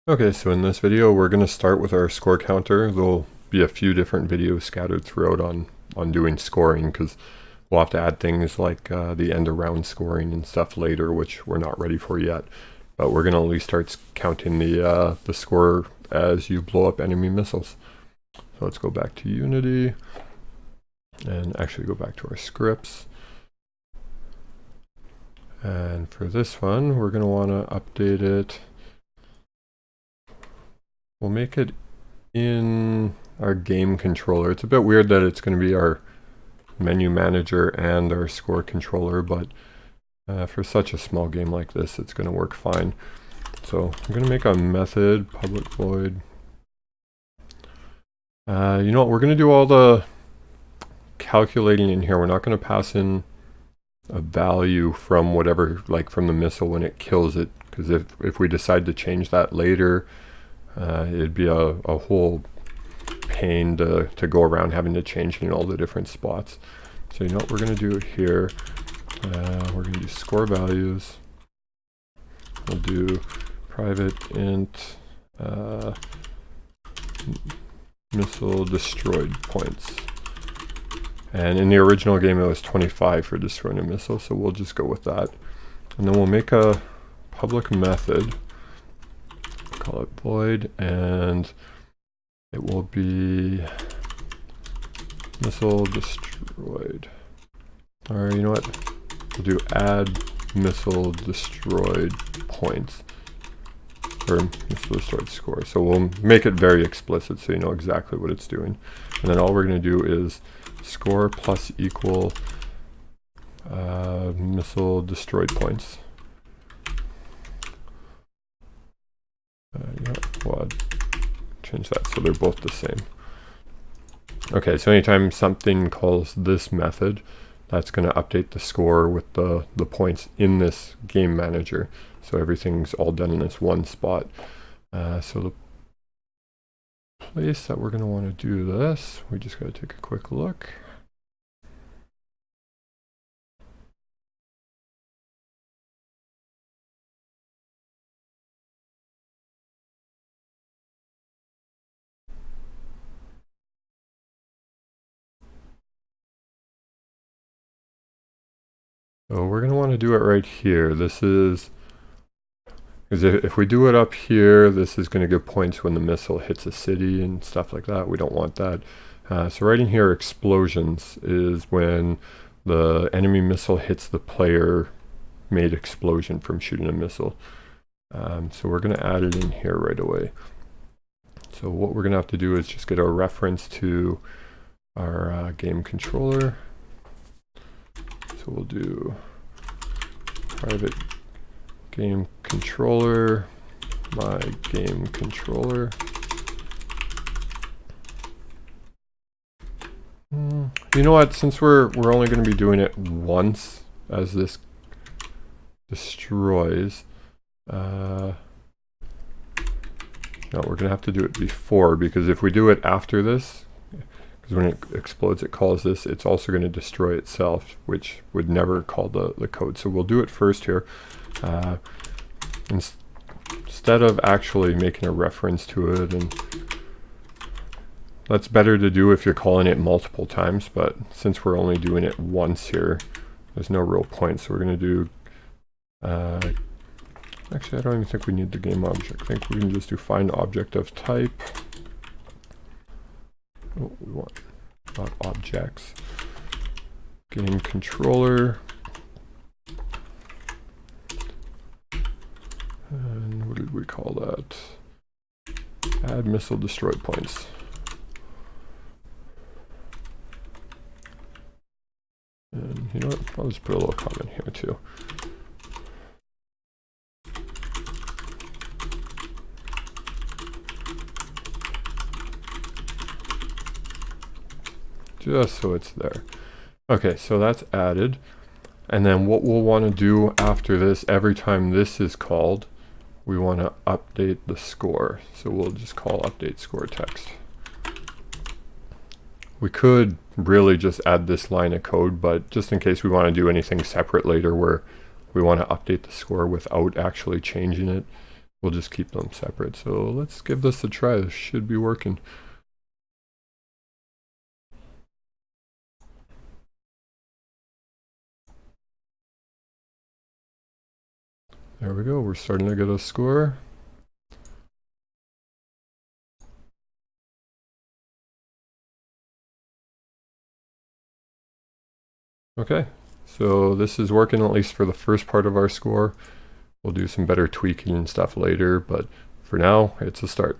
Okay, so in this video we're going to start with our score counter. There'll be a few different videos scattered throughout on doing scoring, because we'll have to add things like the end of round scoring and stuff later, which we're not ready for yet. But we're going to at least start counting the score as you blow up enemy missiles. So let's go back to Unity and actually go back to our scripts. And for this one, we're going to want to update it. We'll make it in our game controller. It's a bit weird that it's going to be our menu manager and our score controller, but for such a small game like this, it's going to work fine. So I'm going to make a method, public void. You know what, we're going to do all the calculating in here. We're not going to pass in a value from whatever, like from the missile when it kills it, because if we decide to change that later, it'd be a whole pain to go around having to change in all the different spots. So you know what we're going to do here? We're going to do score values. We'll do private int missile destroyed points. And in the original game it was 25 for destroying a missile, so we'll just go with that. And then we'll make a public method, call it void, and it will be missile destroyed. Or you know what? We'll do add missile destroyed points, or missile destroyed score. So we'll make it very explicit so you know exactly what it's doing. And then all we're going to do is score plus equal missile destroyed points. Yeah, well, change that so they're both the same. Okay, so anytime something calls this method, that's going to update the score with the points in this game manager. So everything's all done in this one spot. So the place that we're going to want to do this, we just got to take a quick look. So we're going to want to do it right here. This is, because if we do it up here, this is going to give points when the missile hits a city and stuff like that. We don't want that. So right in here, explosions is when the enemy missile hits the player made explosion from shooting a missile. So we're going to add it in here right away. So what we're going to have to do is just get a reference to our game controller. So we'll do private game controller, my game controller. You know what, since we're only going to be doing it once as this destroys, no, we're going to have to do it before, because if we do it after this, because when it explodes it calls this, it's also going to destroy itself, which would never call the code. So we'll do it first here. Instead of actually making a reference to it, and that's better to do if you're calling it multiple times, but since we're only doing it once here, there's no real point. So we're going to do, actually I don't even think we need the game object. I think we can just do find object of type. Oh, we want not objects. Game controller. And what did we call that? Add missile destroyed points. And you know what? I'll just put a little comment here too. Just so it's there. Okay, so that's added. And then what we'll want to do after this, every time this is called, we want to update the score. So we'll just call update score text. We could really just add this line of code, but just in case we want to do anything separate later where we want to update the score without actually changing it, we'll just keep them separate. So let's give this a try. This should be working. There we go, we're starting to get a score. Okay, so this is working at least for the first part of our score. We'll do some better tweaking and stuff later, but for now, it's a start.